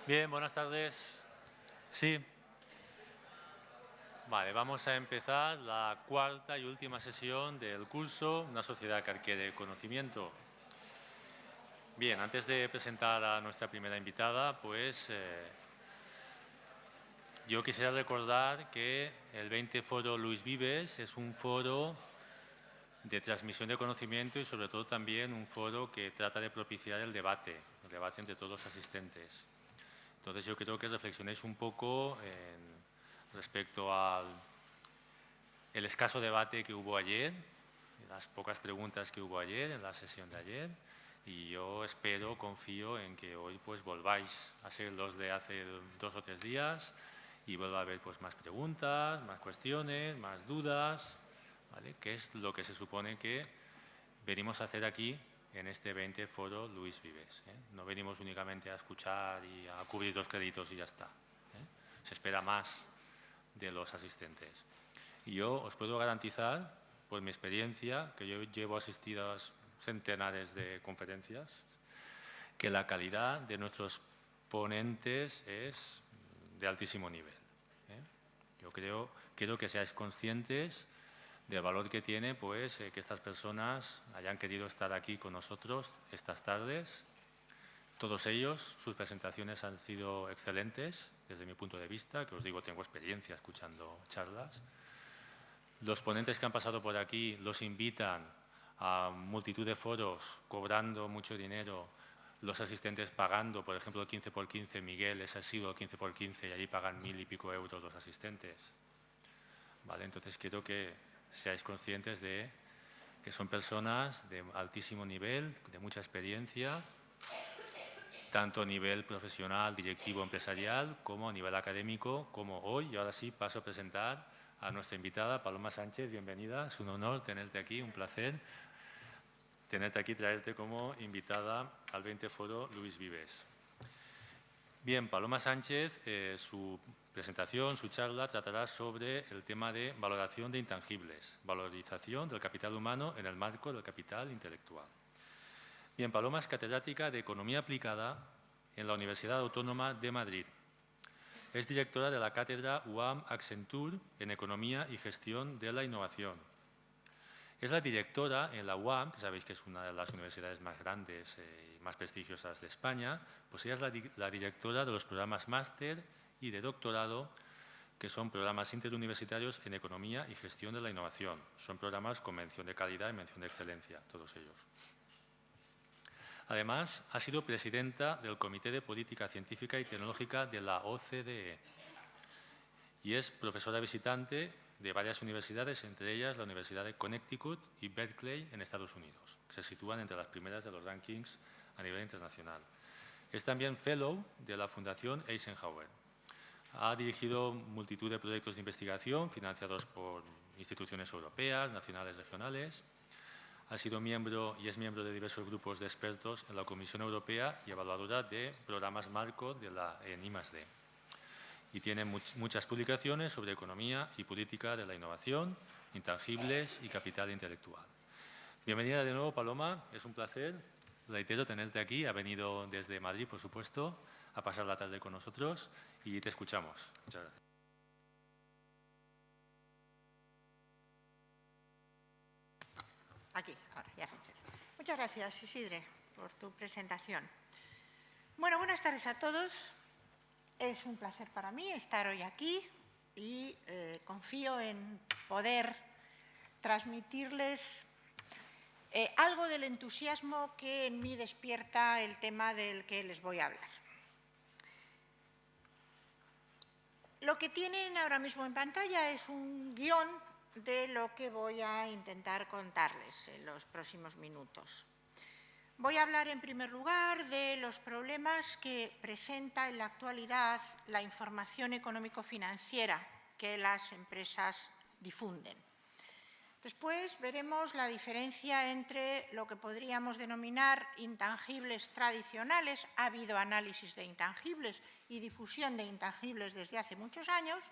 Bien, buenas tardes. Sí. Vale, vamos a empezar la cuarta y última sesión del curso Una sociedad que adquiere conocimiento. Bien, antes de presentar a nuestra primera invitada, pues yo quisiera recordar que el 20 Foro Luis Vives es un foro de transmisión de conocimiento y sobre todo también un foro que trata de propiciar el debate entre todos los asistentes. Entonces yo creo que reflexionéis un poco respecto al escaso debate que hubo ayer, las pocas preguntas que hubo ayer en la sesión de ayer, y yo espero, confío en que hoy pues volváis a ser los de hace 2 o 3 días y vuelva a haber pues más preguntas, más cuestiones, más dudas, ¿vale? Que es lo que se supone que venimos a hacer aquí en este 20 Foro Luis Vives, ¿eh? No venimos únicamente a escuchar y a cubrir 2 créditos y ya está, ¿eh? Se espera más de los asistentes. Y yo os puedo garantizar, por mi experiencia, que yo llevo asistido a centenares de conferencias, que la calidad de nuestros ponentes es de altísimo nivel, ¿eh? Yo quiero que seáis conscientes del valor que tiene pues, que estas personas hayan querido estar aquí con nosotros estas tardes. Todos ellos, sus presentaciones han sido excelentes desde mi punto de vista, que os digo, tengo experiencia escuchando charlas. Los ponentes que han pasado por aquí los invitan a multitud de foros, cobrando mucho dinero, los asistentes pagando, por ejemplo, el 15 por 15, Miguel, ese ha sido el 15 por 15 y allí pagan 1000 y pico euros los asistentes. ¿Vale? Entonces quiero que seáis conscientes de que son personas de altísimo nivel, de mucha experiencia, tanto a nivel profesional, directivo, empresarial, como a nivel académico, como hoy. Y ahora sí paso a presentar a nuestra invitada, Paloma Sánchez. Bienvenida, es un honor tenerte aquí, un placer tenerte aquí, traerte como invitada al 20 Foro Luis Vives. Bien, Paloma Sánchez, su presentación, su charla, tratará sobre el tema de valoración de intangibles, valorización del capital humano en el marco del capital intelectual. Bien, Paloma es catedrática de Economía Aplicada en la Universidad Autónoma de Madrid. Es directora de la cátedra UAM Accenture en Economía y Gestión de la Innovación. Es la directora en la UAM, que sabéis que es una de las universidades más grandes y más prestigiosas de España, pues ella es la directora de los programas máster y de doctorado, que son programas interuniversitarios en Economía y Gestión de la Innovación. Son programas con mención de calidad y mención de excelencia, todos ellos. Además, ha sido presidenta del Comité de Política Científica y Tecnológica de la OCDE y es profesora visitante de varias universidades, entre ellas la Universidad de Connecticut y Berkeley en Estados Unidos, que se sitúan entre las primeras de los rankings a nivel internacional. Es también fellow de la Fundación Eisenhower. Ha dirigido multitud de proyectos de investigación financiados por instituciones europeas, nacionales, regionales. Ha sido miembro y es miembro de diversos grupos de expertos en la Comisión Europea y evaluadora de programas marco en I+D. Y tiene muchas publicaciones sobre economía y política de la innovación, intangibles y capital intelectual. Bienvenida de nuevo, Paloma. Es un placer, reitero, tenerte aquí. Ha venido desde Madrid, por supuesto, a pasar la tarde con nosotros y te escuchamos. Muchas gracias. Aquí, ahora, ya funciona. Muchas gracias, Isidre, por tu presentación. Bueno, buenas tardes a todos. Es un placer para mí estar hoy aquí y confío en poder transmitirles algo del entusiasmo que en mí despierta el tema del que les voy a hablar. Lo que tienen ahora mismo en pantalla es un guión de lo que voy a intentar contarles en los próximos minutos. Voy a hablar en primer lugar de los problemas que presenta en la actualidad la información económico-financiera que las empresas difunden. Después veremos la diferencia entre lo que podríamos denominar intangibles tradicionales. Ha habido análisis de intangibles y difusión de intangibles desde hace muchos años,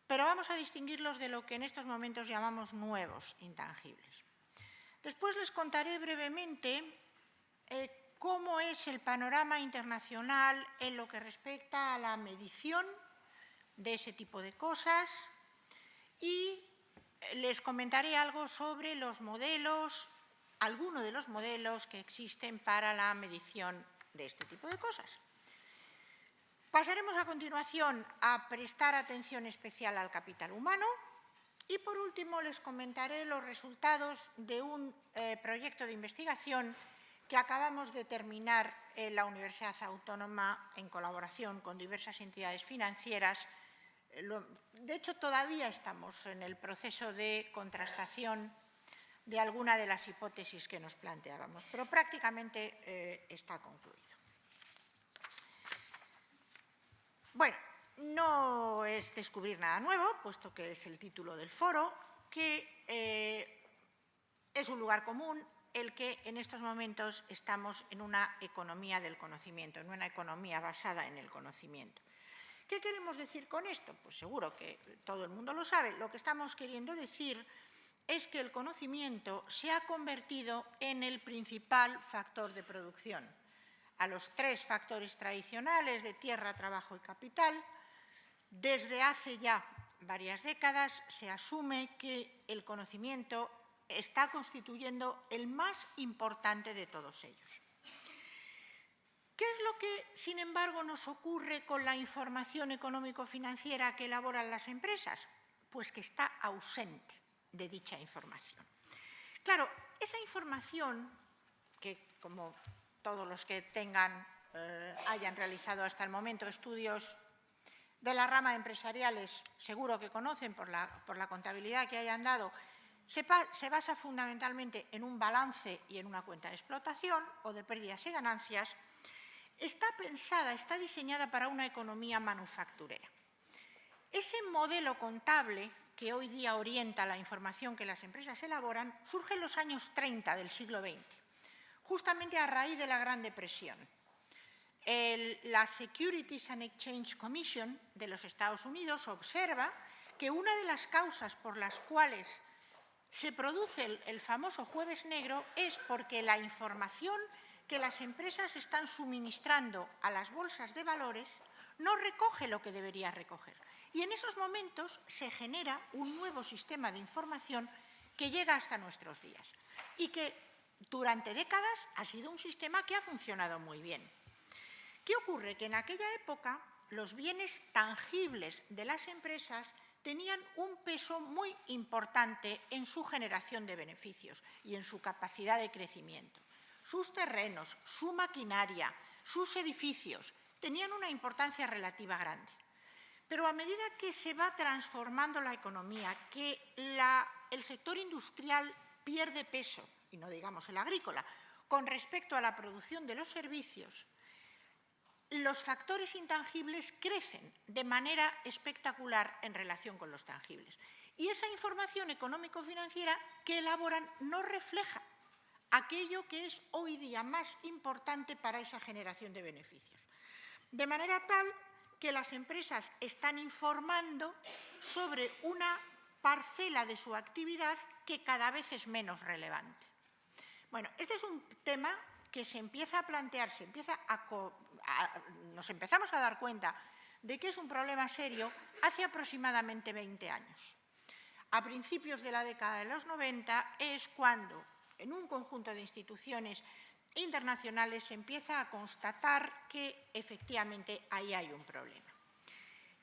pero vamos a distinguirlos de lo que en estos momentos llamamos nuevos intangibles. Después les contaré brevemente cómo es el panorama internacional en lo que respecta a la medición de ese tipo de cosas y les comentaré algo sobre los modelos, algunos de los modelos que existen para la medición de este tipo de cosas. Pasaremos a continuación a prestar atención especial al capital humano y, por último, les comentaré los resultados de un proyecto de investigación que acabamos de terminar en la Universidad Autónoma en colaboración con diversas entidades financieras. De hecho, todavía estamos en el proceso de contrastación de alguna de las hipótesis que nos planteábamos, pero prácticamente está concluido. Bueno, no es descubrir nada nuevo, puesto que es el título del foro, que es un lugar común el que en estos momentos estamos en una economía del conocimiento, en una economía basada en el conocimiento. ¿Qué queremos decir con esto? Pues seguro que todo el mundo lo sabe. Lo que estamos queriendo decir es que el conocimiento se ha convertido en el principal factor de producción. A los tres factores tradicionales de tierra, trabajo y capital, desde hace ya varias décadas se asume que el conocimiento está constituyendo el más importante de todos ellos. ¿Qué es lo que, sin embargo, nos ocurre con la información económico-financiera que elaboran las empresas? Pues que está ausente de dicha información. Claro, esa información que, como todos los que hayan realizado hasta el momento estudios de la rama empresariales, seguro que conocen por la contabilidad que hayan dado, se basa fundamentalmente en un balance y en una cuenta de explotación o de pérdidas y ganancias. Está pensada, está diseñada para una economía manufacturera. Ese modelo contable que hoy día orienta la información que las empresas elaboran surge en los años 30 del siglo XX, justamente a raíz de la Gran Depresión. La Securities and Exchange Commission de los Estados Unidos observa que una de las causas por las cuales se produce el famoso Jueves Negro es porque la información que las empresas están suministrando a las bolsas de valores no recoge lo que debería recoger. Y en esos momentos se genera un nuevo sistema de información que llega hasta nuestros días y que durante décadas ha sido un sistema que ha funcionado muy bien. ¿Qué ocurre? Que en aquella época los bienes tangibles de las empresas tenían un peso muy importante en su generación de beneficios y en su capacidad de crecimiento. Sus terrenos, su maquinaria, sus edificios tenían una importancia relativa grande. Pero a medida que se va transformando la economía, que el sector industrial pierde peso, y no digamos el agrícola, con respecto a la producción de los servicios, los factores intangibles crecen de manera espectacular en relación con los tangibles. Y esa información económico-financiera que elaboran no refleja aquello que es hoy día más importante para esa generación de beneficios. De manera tal que las empresas están informando sobre una parcela de su actividad que cada vez es menos relevante. Bueno, este es un tema que se empieza a plantear, nos empezamos a dar cuenta de que es un problema serio hace aproximadamente 20 años. A principios de la década de los 90 es cuando en un conjunto de instituciones internacionales se empieza a constatar que efectivamente ahí hay un problema.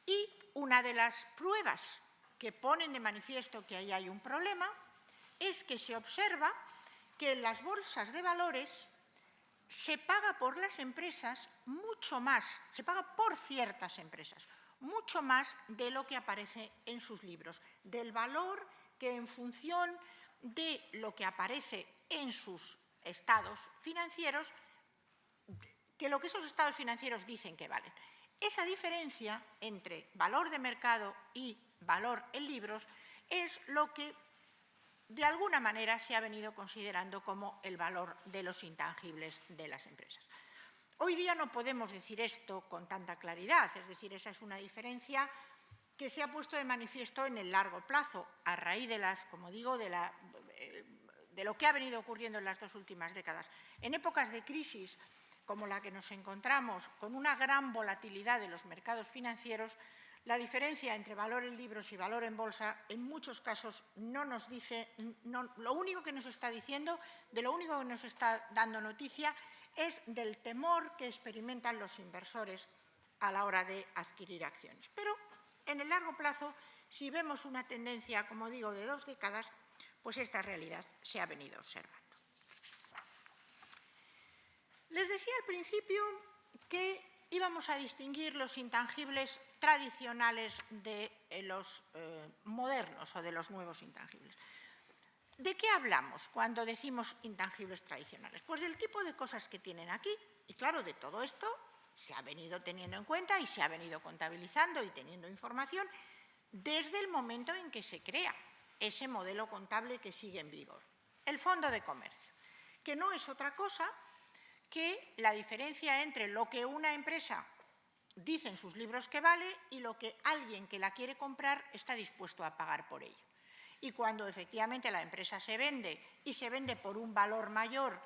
Y una de las pruebas que ponen de manifiesto que ahí hay un problema es que se observa que en las bolsas de valores se paga por las empresas mucho más, se paga por ciertas empresas, mucho más de lo que aparece en sus libros, del valor que en función de lo que aparece en sus estados financieros, que lo que esos estados financieros dicen que valen. Esa diferencia entre valor de mercado y valor en libros es lo que de alguna manera se ha venido considerando como el valor de los intangibles de las empresas. Hoy día no podemos decir esto con tanta claridad, es decir, esa es una diferencia que se ha puesto de manifiesto en el largo plazo, a raíz de las, como digo, de de lo que ha venido ocurriendo en las 2 últimas décadas. En épocas de crisis como la que nos encontramos, con una gran volatilidad de los mercados financieros, la diferencia entre valor en libros y valor en bolsa en muchos casos no nos dice, lo único que nos está diciendo, de lo único que nos está dando noticia es del temor que experimentan los inversores a la hora de adquirir acciones. Pero en el largo plazo, si vemos una tendencia, como digo, de 2 décadas, pues esta realidad se ha venido observando. Les decía al principio que íbamos a distinguir los intangibles tradicionales de los modernos o de los nuevos intangibles. ¿De qué hablamos cuando decimos intangibles tradicionales? Pues del tipo de cosas que tienen aquí. Y claro, de todo esto se ha venido teniendo en cuenta y se ha venido contabilizando y teniendo información desde el momento en que se crea ese modelo contable que sigue en vigor. El fondo de comercio, que no es otra cosa que la diferencia entre lo que una empresa dice en sus libros que vale y lo que alguien que la quiere comprar está dispuesto a pagar por ello. Y cuando efectivamente la empresa se vende y se vende por un valor mayor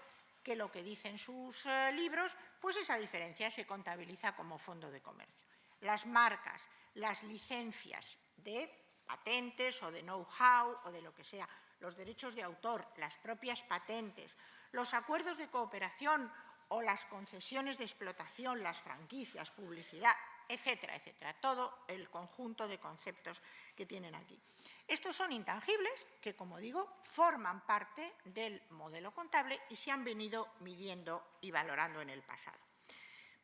que lo que dicen sus libros, pues esa diferencia se contabiliza como fondo de comercio. Las marcas, las licencias de patentes o de know-how o de lo que sea, los derechos de autor, las propias patentes, los acuerdos de cooperación o las concesiones de explotación, las franquicias, publicidad, etcétera, etcétera. Todo el conjunto de conceptos que tienen aquí. Estos son intangibles que, como digo, forman parte del modelo contable y se han venido midiendo y valorando en el pasado.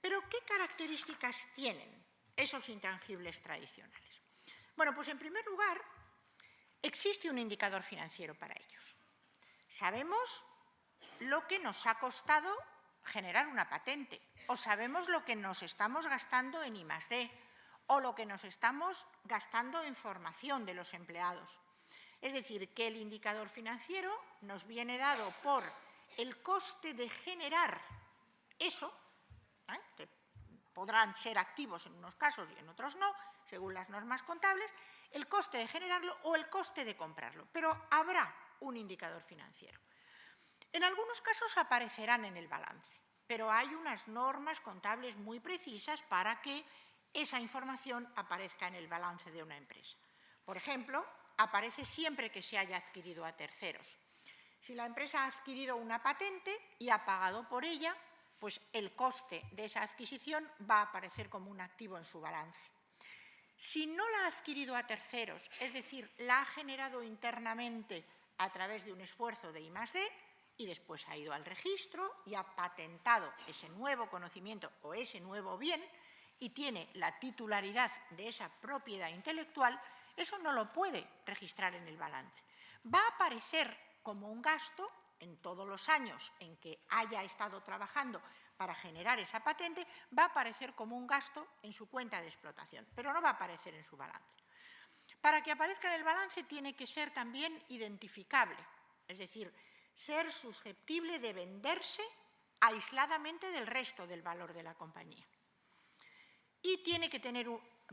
Pero, ¿qué características tienen esos intangibles tradicionales? Bueno, pues en primer lugar, existe un indicador financiero para ellos. Sabemos lo que nos ha costado generar una patente, o sabemos lo que nos estamos gastando en I+D, o lo que nos estamos gastando en formación de los empleados. Es decir, que el indicador financiero nos viene dado por el coste de generar eso, que podrán ser activos en unos casos y en otros no, según las normas contables, el coste de generarlo o el coste de comprarlo. Pero habrá un indicador financiero. En algunos casos aparecerán en el balance, pero hay unas normas contables muy precisas para que esa información aparezca en el balance de una empresa. Por ejemplo, aparece siempre que se haya adquirido a terceros. Si la empresa ha adquirido una patente y ha pagado por ella, pues el coste de esa adquisición va a aparecer como un activo en su balance. Si no la ha adquirido a terceros, es decir, la ha generado internamente a través de un esfuerzo de I+D, y después ha ido al registro y ha patentado ese nuevo conocimiento o ese nuevo bien y tiene la titularidad de esa propiedad intelectual, eso no lo puede registrar en el balance. Va a aparecer como un gasto en todos los años en que haya estado trabajando para generar esa patente, va a aparecer como un gasto en su cuenta de explotación, pero no va a aparecer en su balance. Para que aparezca en el balance tiene que ser también identificable, es decir, ser susceptible de venderse aisladamente del resto del valor de la compañía. Y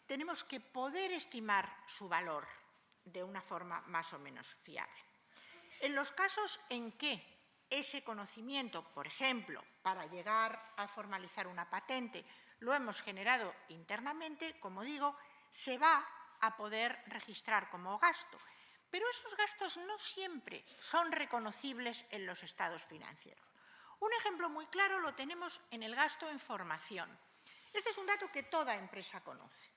tenemos que poder estimar su valor de una forma más o menos fiable. En los casos en que ese conocimiento, por ejemplo, para llegar a formalizar una patente, lo hemos generado internamente, como digo, se va a poder registrar como gasto. Pero esos gastos no siempre son reconocibles en los estados financieros. Un ejemplo muy claro lo tenemos en el gasto en formación. Este es un dato que toda empresa conoce.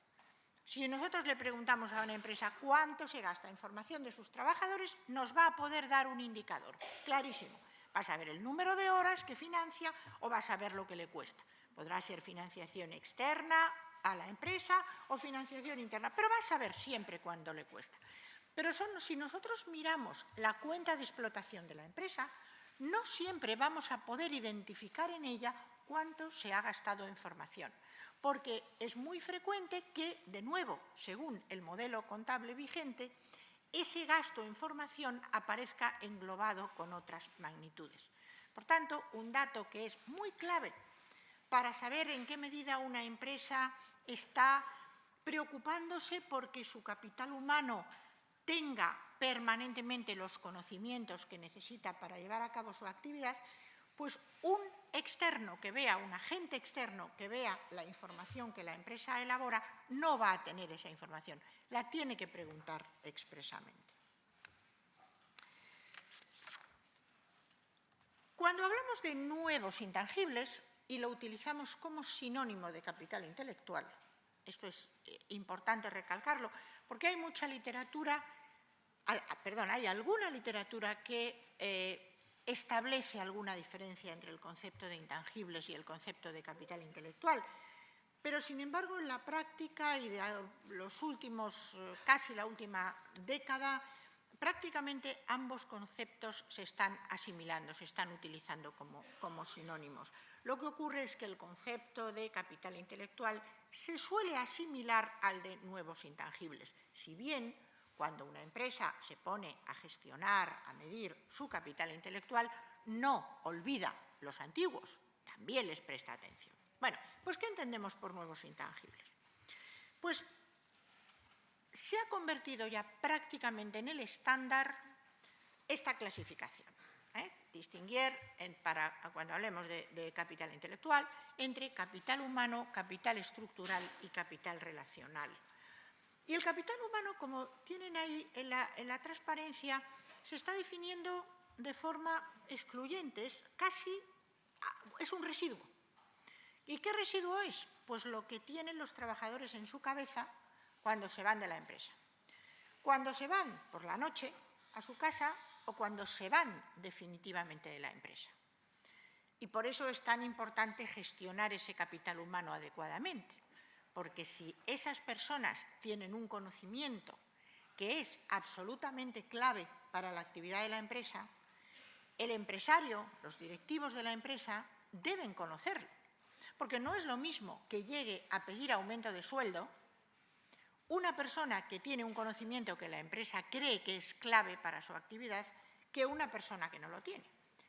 Si nosotros le preguntamos a una empresa cuánto se gasta en formación de sus trabajadores, nos va a poder dar un indicador clarísimo. Va a saber el número de horas que financia o va a saber lo que le cuesta. Podrá ser financiación externa a la empresa o financiación interna, pero va a saber siempre cuánto le cuesta. Pero si nosotros miramos la cuenta de explotación de la empresa, no siempre vamos a poder identificar en ella cuánto se ha gastado en formación, porque es muy frecuente que, de nuevo, según el modelo contable vigente, ese gasto en formación aparezca englobado con otras magnitudes. Por tanto, un dato que es muy clave para saber en qué medida una empresa está preocupándose porque su capital humano tenga permanentemente los conocimientos que necesita para llevar a cabo su actividad, pues un externo que vea, un agente externo que vea la información que la empresa elabora, no va a tener esa información, la tiene que preguntar expresamente. Cuando hablamos de nuevos intangibles y lo utilizamos como sinónimo de capital intelectual, esto es importante recalcarlo, porque hay mucha literatura, hay alguna literatura que establece alguna diferencia entre el concepto de intangibles y el concepto de capital intelectual, pero sin embargo en la práctica y de los últimos, casi la última década, prácticamente ambos conceptos se están asimilando, se están utilizando como sinónimos. Lo que ocurre es que el concepto de capital intelectual se suele asimilar al de nuevos intangibles, si bien cuando una empresa se pone a gestionar, a medir su capital intelectual, no olvida los antiguos, también les presta atención. Bueno, pues ¿qué entendemos por nuevos intangibles? Pues se ha convertido ya prácticamente en el estándar esta clasificación. Distinguir, cuando hablemos de capital intelectual, entre capital humano, capital estructural y capital relacional. Y el capital humano, como tienen ahí en la transparencia, se está definiendo de forma excluyente, es un residuo. ¿Y qué residuo es? Pues lo que tienen los trabajadores en su cabeza cuando se van de la empresa. Cuando se van por la noche a su casa o cuando se van definitivamente de la empresa. Y por eso es tan importante gestionar ese capital humano adecuadamente, porque si esas personas tienen un conocimiento que es absolutamente clave para la actividad de la empresa, el empresario, los directivos de la empresa, deben conocerlo. Porque no es lo mismo que llegue a pedir aumento de sueldo una persona que tiene un conocimiento que la empresa cree que es clave para su actividad que una persona que no lo tiene.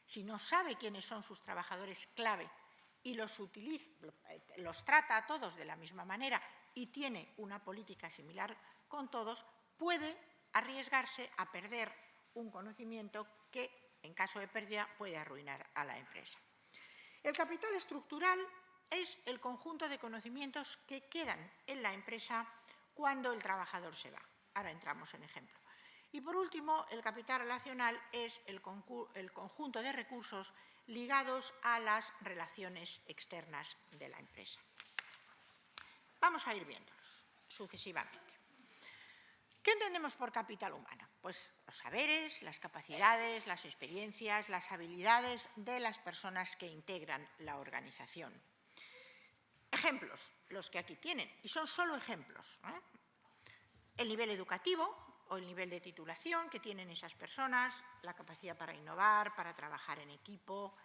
Si no sabe quiénes son sus trabajadores clave y los trata a todos de la misma manera y tiene una política similar con todos, puede arriesgarse a perder un conocimiento que, en caso de pérdida, puede arruinar a la empresa. El capital estructural es el conjunto de conocimientos que quedan en la empresa cuando el trabajador se va. Ahora entramos en ejemplo. Y por último, el capital relacional es el conjunto de recursos ligados a las relaciones externas de la empresa. Vamos a ir viéndolos sucesivamente. ¿Qué entendemos por capital humano? Pues los saberes, las capacidades, las experiencias, las habilidades de las personas que integran la organización. Ejemplos, los que aquí tienen, y son solo ejemplos. El nivel educativo o el nivel de titulación que tienen esas personas, la capacidad para innovar, para trabajar en equipo,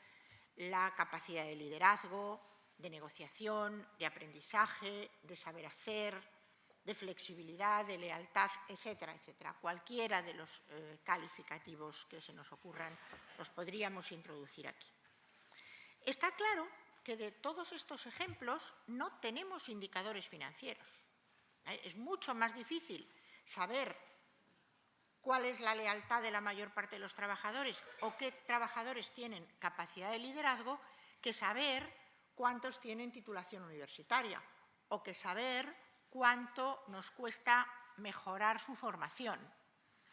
la capacidad de liderazgo, de negociación, de aprendizaje, de saber hacer, de flexibilidad, de lealtad, etcétera, etcétera. Cualquiera de los calificativos que se nos ocurran los podríamos introducir aquí. Está claro que de todos estos ejemplos no tenemos indicadores financieros. Es mucho más difícil saber cuál es la lealtad de la mayor parte de los trabajadores o qué trabajadores tienen capacidad de liderazgo que saber cuántos tienen titulación universitaria o que saber cuánto nos cuesta mejorar su formación.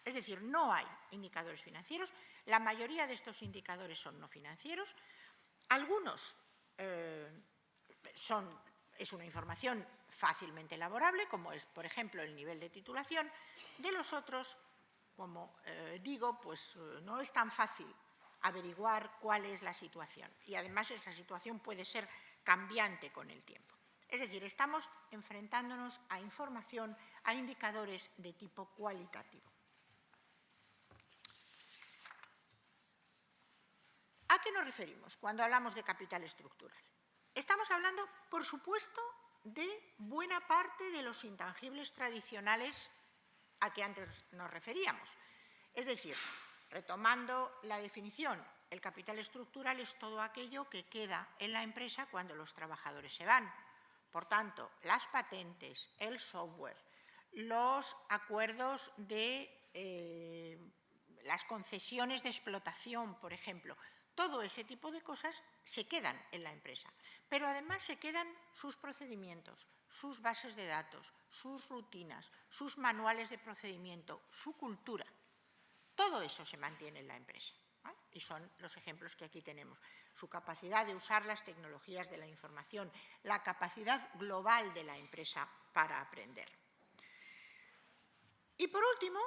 Es decir, no hay indicadores financieros. La mayoría de estos indicadores son no financieros. Algunos es una información fácilmente elaborable, como es, por ejemplo, el nivel de titulación. De los otros, como digo, pues no es tan fácil averiguar cuál es la situación. Y además esa situación puede ser cambiante con el tiempo. Es decir, estamos enfrentándonos a información, a indicadores de tipo cualitativo. ¿A qué nos referimos cuando hablamos de capital estructural? Estamos hablando, por supuesto, de buena parte de los intangibles tradicionales a que antes nos referíamos. Es decir, retomando la definición, el capital estructural es todo aquello que queda en la empresa cuando los trabajadores se van. Por tanto, las patentes, el software, los acuerdos de las concesiones de explotación, por ejemplo. Todo ese tipo de cosas se quedan en la empresa, pero además se quedan sus procedimientos, sus bases de datos, sus rutinas, sus manuales de procedimiento, su cultura. Todo eso se mantiene en la empresa, ¿eh? Y son los ejemplos que aquí tenemos. Su capacidad de usar las tecnologías de la información, la capacidad global de la empresa para aprender. Y por último,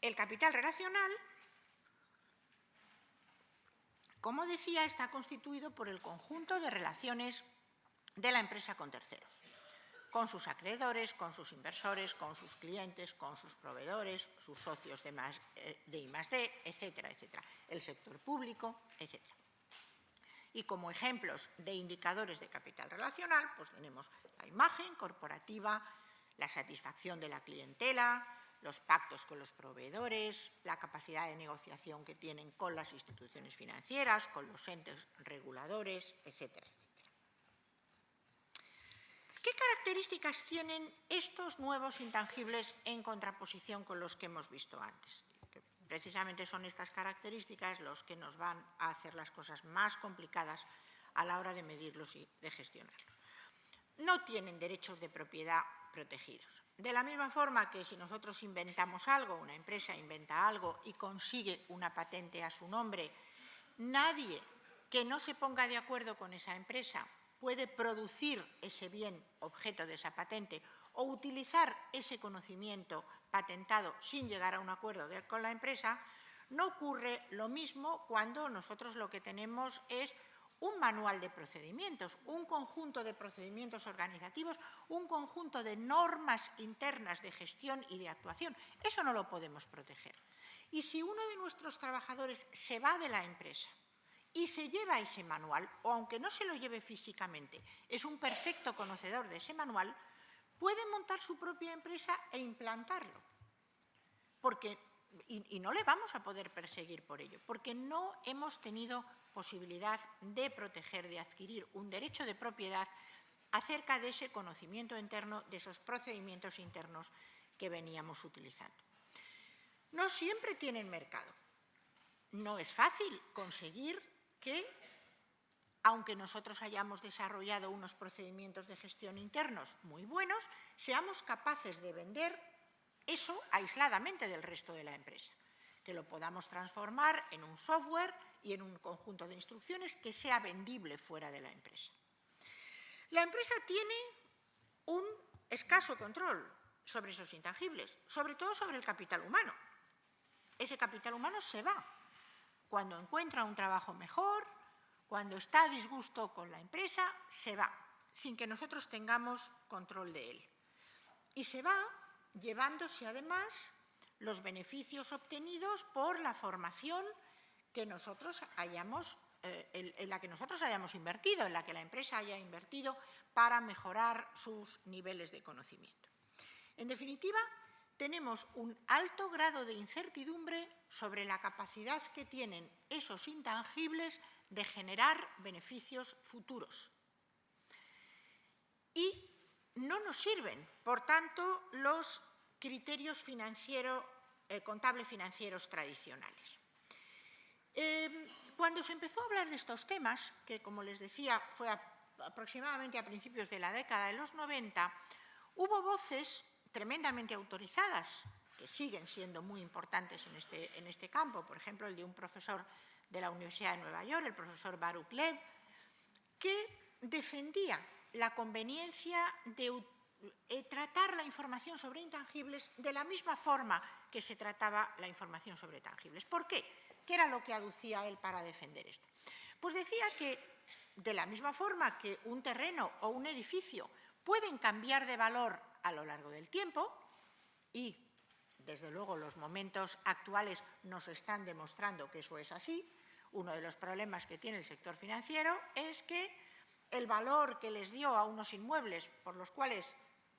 el capital relacional, como decía, está constituido por el conjunto de relaciones de la empresa con terceros, con sus acreedores, con sus inversores, con sus clientes, con sus proveedores, sus socios de I+D, etcétera, etcétera, el sector público, etcétera. Y como ejemplos de indicadores de capital relacional, pues tenemos la imagen corporativa, la satisfacción de la clientela, los pactos con los proveedores, la capacidad de negociación que tienen con las instituciones financieras, con los entes reguladores, etcétera, etcétera. ¿Qué características tienen estos nuevos intangibles en contraposición con los que hemos visto antes? Que precisamente son estas características los que nos van a hacer las cosas más complicadas a la hora de medirlos y de gestionarlos. No tienen derechos de propiedad protegidos. De la misma forma que si nosotros inventamos algo, una empresa inventa algo y consigue una patente a su nombre, nadie que no se ponga de acuerdo con esa empresa puede producir ese bien objeto de esa patente o utilizar ese conocimiento patentado sin llegar a un acuerdo con la empresa. No ocurre lo mismo cuando nosotros lo que tenemos es un manual de procedimientos, un conjunto de procedimientos organizativos, un conjunto de normas internas de gestión y de actuación. Eso no lo podemos proteger. Y si uno de nuestros trabajadores se va de la empresa y se lleva ese manual, o aunque no se lo lleve físicamente, es un perfecto conocedor de ese manual, puede montar su propia empresa e implantarlo. Y no le vamos a poder perseguir por ello, porque no hemos tenido posibilidad de proteger, de adquirir un derecho de propiedad acerca de ese conocimiento interno, de esos procedimientos internos que veníamos utilizando. No siempre tienen mercado. No es fácil conseguir que, aunque nosotros hayamos desarrollado unos procedimientos de gestión internos muy buenos, seamos capaces de vender eso aisladamente del resto de la empresa, que lo podamos transformar en un software y en un conjunto de instrucciones que sea vendible fuera de la empresa. La empresa tiene un escaso control sobre esos intangibles, sobre todo sobre el capital humano. Ese capital humano se va cuando encuentra un trabajo mejor, cuando está a disgusto con la empresa, se va, sin que nosotros tengamos control de él. Y se va llevándose además los beneficios obtenidos por la formación que nosotros en la que nosotros hayamos invertido, en la que la empresa haya invertido para mejorar sus niveles de conocimiento. En definitiva, tenemos un alto grado de incertidumbre sobre la capacidad que tienen esos intangibles de generar beneficios futuros. Y no nos sirven, por tanto, los criterios contables financieros tradicionales. Cuando se empezó a hablar de estos temas, que como les decía fue aproximadamente a principios de la década de los 90, hubo voces tremendamente autorizadas, que siguen siendo muy importantes en este campo, por ejemplo, el de un profesor de la Universidad de Nueva York, el profesor Baruch Lev, que defendía la conveniencia de tratar la información sobre intangibles de la misma forma que se trataba la información sobre tangibles. ¿Por qué? ¿Qué era lo que aducía él para defender esto? Pues decía que de la misma forma que un terreno o un edificio pueden cambiar de valor a lo largo del tiempo, y desde luego los momentos actuales nos están demostrando que eso es así. Uno de los problemas que tiene el sector financiero es que el valor que les dio a unos inmuebles por los cuales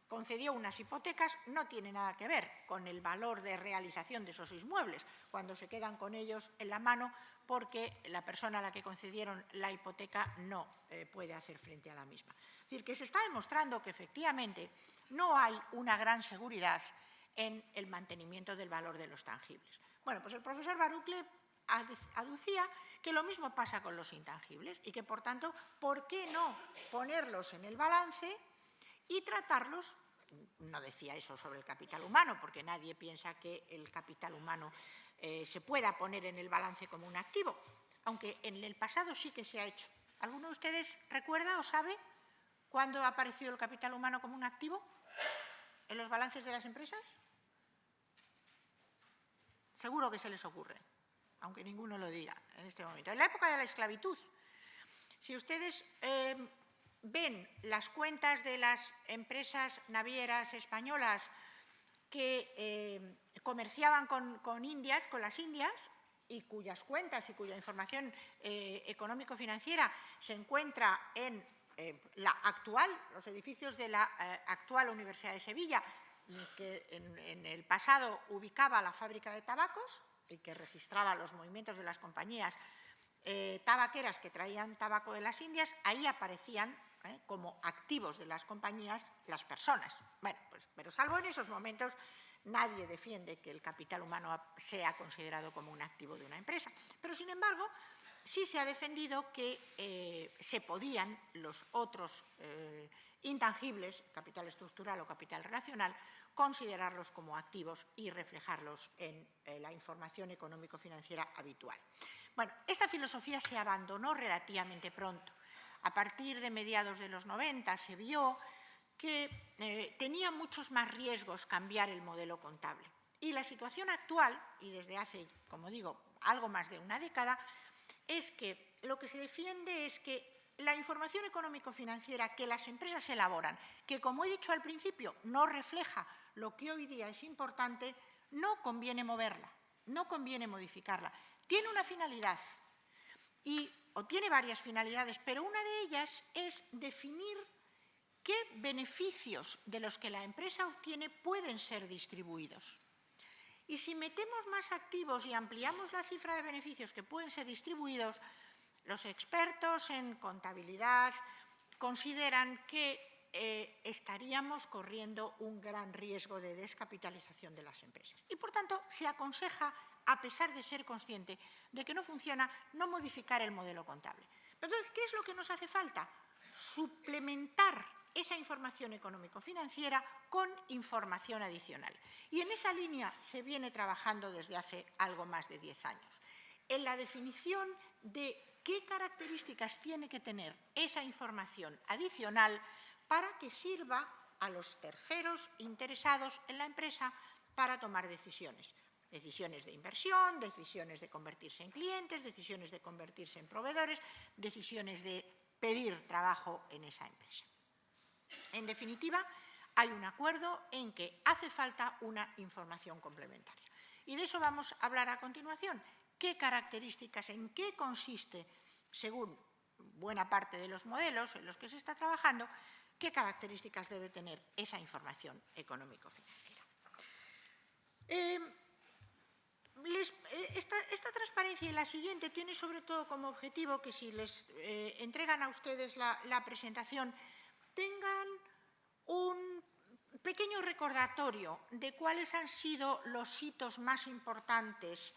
concedió unas hipotecas no tiene nada que ver con el valor de realización de esos inmuebles cuando se quedan con ellos en la mano, porque la persona a la que concedieron la hipoteca no puede hacer frente a la misma. Es decir, que se está demostrando que efectivamente no hay una gran seguridad en el mantenimiento del valor de los tangibles. Bueno, pues el profesor Barucle aducía que lo mismo pasa con los intangibles y que, por tanto, ¿por qué no ponerlos en el balance y tratarlos? No decía eso sobre el capital humano, porque nadie piensa que el capital humano se pueda poner en el balance como un activo, aunque en el pasado sí que se ha hecho. ¿Alguno de ustedes recuerda o sabe cuándo ha aparecido el capital humano como un activo en los balances de las empresas? Seguro que se les ocurre, aunque ninguno lo diga en este momento. En la época de la esclavitud, si ustedes ven las cuentas de las empresas navieras españolas que comerciaban con las Indias, y cuyas cuentas y cuya información económico-financiera se encuentra en los edificios de la actual Universidad de Sevilla, que en el pasado ubicaba la fábrica de tabacos y que registraba los movimientos de las compañías tabaqueras que traían tabaco de las Indias, ahí aparecían como activos de las compañías las personas. Bueno, pues, pero salvo en esos momentos, nadie defiende que el capital humano sea considerado como un activo de una empresa. Pero, sin embargo, sí se ha defendido que se podían los otros intangibles, capital estructural o capital relacional, considerarlos como activos y reflejarlos en la información económico-financiera habitual. Bueno, esta filosofía se abandonó relativamente pronto. A partir de mediados de los 90 se vio que tenía muchos más riesgos cambiar el modelo contable. Y la situación actual, y desde hace, como digo, algo más de una década, es que lo que se defiende es que la información económico-financiera que las empresas elaboran, que, como he dicho al principio, no refleja lo que hoy día es importante, no conviene moverla, no conviene modificarla. Tiene una finalidad, o tiene varias finalidades, pero una de ellas es definir qué beneficios de los que la empresa obtiene pueden ser distribuidos. Y si metemos más activos y ampliamos la cifra de beneficios que pueden ser distribuidos, los expertos en contabilidad consideran que estaríamos corriendo un gran riesgo de descapitalización de las empresas. Y, por tanto, se aconseja, a pesar de ser consciente de que no funciona, no modificar el modelo contable. Entonces, ¿qué es lo que nos hace falta? Suplementar esa información económico-financiera con información adicional. Y en esa línea se viene trabajando desde hace algo más de 10 años. En la definición de qué características tiene que tener esa información adicional para que sirva a los terceros interesados en la empresa para tomar decisiones. Decisiones de inversión, decisiones de convertirse en clientes, decisiones de convertirse en proveedores, decisiones de pedir trabajo en esa empresa. En definitiva, hay un acuerdo en que hace falta una información complementaria. Y de eso vamos a hablar a continuación. ¿Qué características, en qué consiste, según buena parte de los modelos en los que se está trabajando, qué características debe tener esa información económico-financiera? Esta transparencia y la siguiente tiene sobre todo como objetivo que si les entregan a ustedes la presentación tengan un pequeño recordatorio de cuáles han sido los hitos más importantes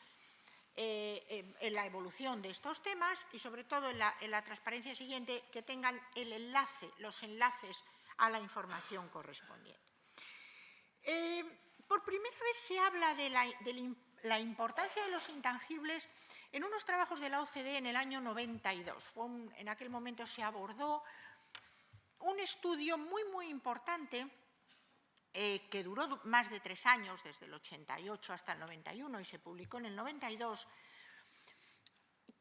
en la evolución de estos temas y sobre todo en la transparencia siguiente que tengan los enlaces a la información correspondiente. Por primera vez se habla de la importancia de los intangibles en unos trabajos de la OCDE en el año 92. En aquel momento se abordó un estudio muy, muy importante que duró más de 3 años, desde el 88 hasta el 91 y se publicó en el 92,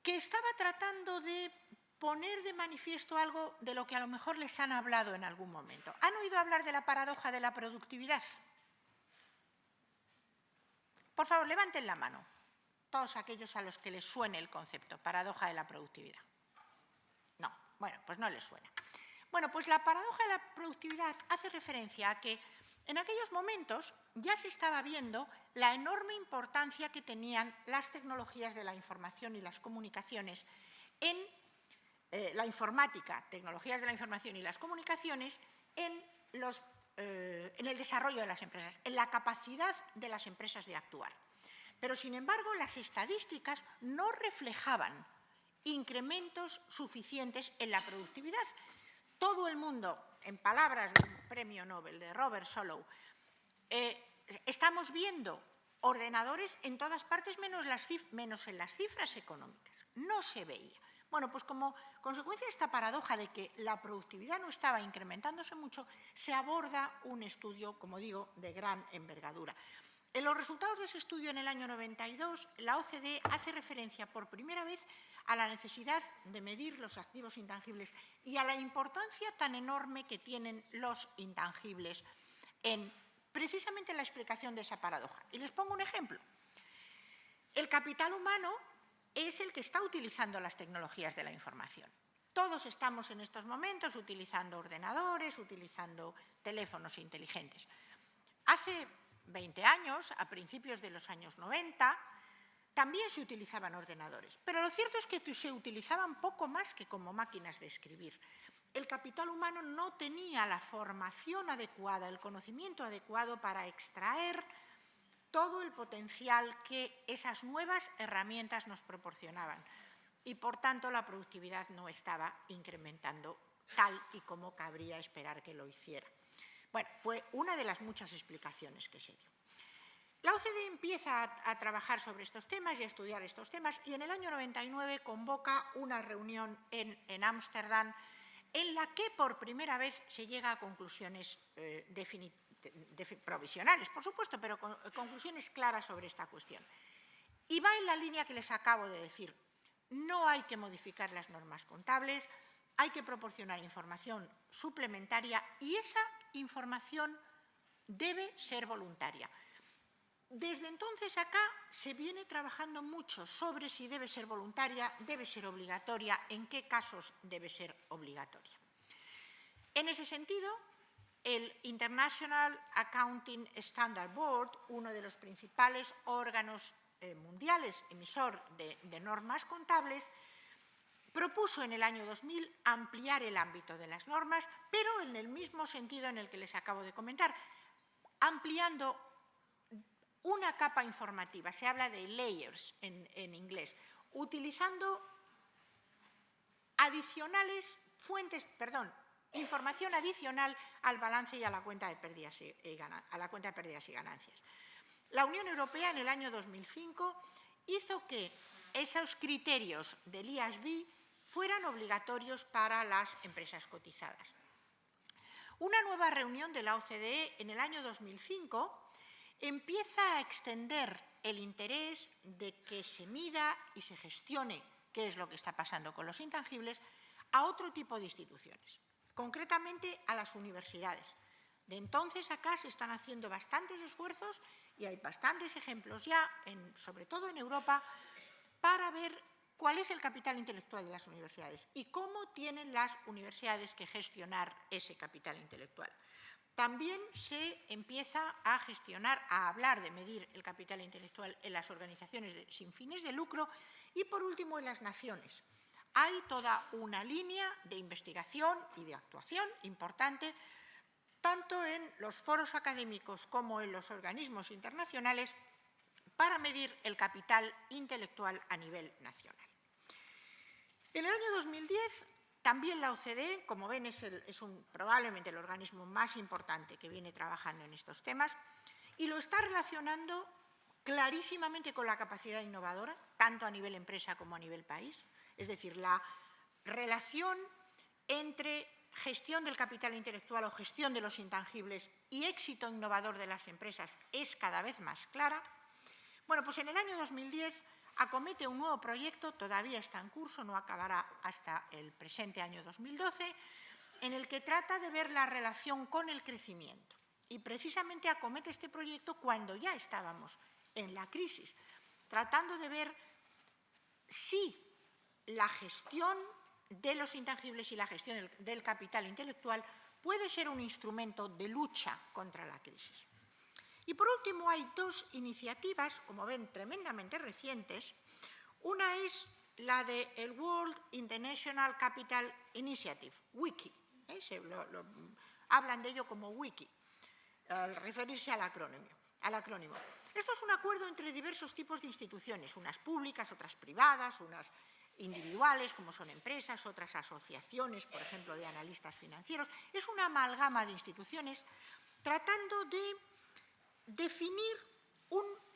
que estaba tratando de poner de manifiesto algo de lo que a lo mejor les han hablado en algún momento. ¿Han oído hablar de la paradoja de la productividad? Por favor, levanten la mano, todos aquellos a los que les suene el concepto, paradoja de la productividad. No, bueno, pues no les suena. Bueno, pues la paradoja de la productividad hace referencia a que en aquellos momentos ya se estaba viendo la enorme importancia que tenían las tecnologías de la información y las comunicaciones en la informática, tecnologías de la información y las comunicaciones en los en el desarrollo de las empresas, en la capacidad de las empresas de actuar. Pero, sin embargo, las estadísticas no reflejaban incrementos suficientes en la productividad. Todo el mundo, en palabras del premio Nobel de Robert Solow, estamos viendo ordenadores en todas partes menos en las cifras económicas. No se veía. Bueno, pues como consecuencia de esta paradoja de que la productividad no estaba incrementándose mucho, se aborda un estudio, como digo, de gran envergadura. En los resultados de ese estudio, en el año 92, la OCDE hace referencia por primera vez a la necesidad de medir los activos intangibles y a la importancia tan enorme que tienen los intangibles en precisamente la explicación de esa paradoja. Y les pongo un ejemplo. El capital humano es el que está utilizando las tecnologías de la información. Todos estamos en estos momentos utilizando ordenadores, utilizando teléfonos inteligentes. Hace 20 años, a principios de los años 90, también se utilizaban ordenadores, pero lo cierto es que se utilizaban poco más que como máquinas de escribir. El capital humano no tenía la formación adecuada, el conocimiento adecuado para extraer todo el potencial que esas nuevas herramientas nos proporcionaban y, por tanto, la productividad no estaba incrementando tal y como cabría esperar que lo hiciera. Bueno, fue una de las muchas explicaciones que se dio. La OCDE empieza a trabajar sobre estos temas y a estudiar estos temas y en el año 99 convoca una reunión en Ámsterdam en la que por primera vez se llega a conclusiones provisionales, por supuesto, pero conclusiones claras sobre esta cuestión. Y va en la línea que les acabo de decir. No hay que modificar las normas contables, hay que proporcionar información suplementaria y esa información debe ser voluntaria. Desde entonces acá se viene trabajando mucho sobre si debe ser voluntaria, debe ser obligatoria, en qué casos debe ser obligatoria. En ese sentido, el International Accounting Standard Board, uno de los principales órganos mundiales emisor de normas contables, propuso en el año 2000 ampliar el ámbito de las normas, pero en el mismo sentido en el que les acabo de comentar, ampliando una capa informativa, se habla de layers en inglés, utilizando información adicional al balance y a la cuenta de pérdidas y ganancias. La Unión Europea en el año 2005 hizo que esos criterios del IASB fueran obligatorios para las empresas cotizadas. Una nueva reunión de la OCDE en el año 2005 empieza a extender el interés de que se mida y se gestione qué es lo que está pasando con los intangibles a otro tipo de instituciones, concretamente a las universidades. De entonces acá se están haciendo bastantes esfuerzos y hay bastantes ejemplos ya, sobre todo en Europa, para ver cuál es el capital intelectual de las universidades y cómo tienen las universidades que gestionar ese capital intelectual. También se empieza a hablar de medir el capital intelectual en las organizaciones sin fines de lucro y, por último, en las naciones. Hay toda una línea de investigación y de actuación importante, tanto en los foros académicos como en los organismos internacionales, para medir el capital intelectual a nivel nacional. En el año 2010, también la OCDE, como ven, es probablemente el organismo más importante que viene trabajando en estos temas y lo está relacionando clarísimamente con la capacidad innovadora, tanto a nivel empresa como a nivel país. Es decir, la relación entre gestión del capital intelectual o gestión de los intangibles y éxito innovador de las empresas es cada vez más clara. Bueno, pues en el año 2010 acomete un nuevo proyecto, todavía está en curso, no acabará hasta el presente año 2012, en el que trata de ver la relación con el crecimiento. Y precisamente acomete este proyecto cuando ya estábamos en la crisis, tratando de ver si la gestión de los intangibles y la gestión del capital intelectual puede ser un instrumento de lucha contra la crisis. Y por último, hay dos iniciativas, como ven, tremendamente recientes. Una es la del World International Capital Initiative, WICI. Hablan de ello como WICI. al referirse al acrónimo. Esto es un acuerdo entre diversos tipos de instituciones, unas públicas, otras privadas, unas individuales, como son empresas, otras asociaciones, por ejemplo, de analistas financieros. Es una amalgama de instituciones tratando de definir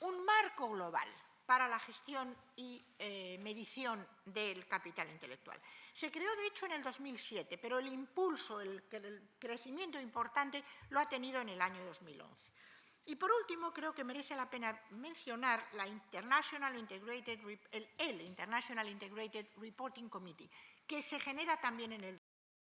un marco global para la gestión y medición del capital intelectual. Se creó, de hecho, en el 2007, pero el impulso, el crecimiento importante lo ha tenido en el año 2011. Y, por último, creo que merece la pena mencionar el International Integrated Reporting Committee, que se genera también en el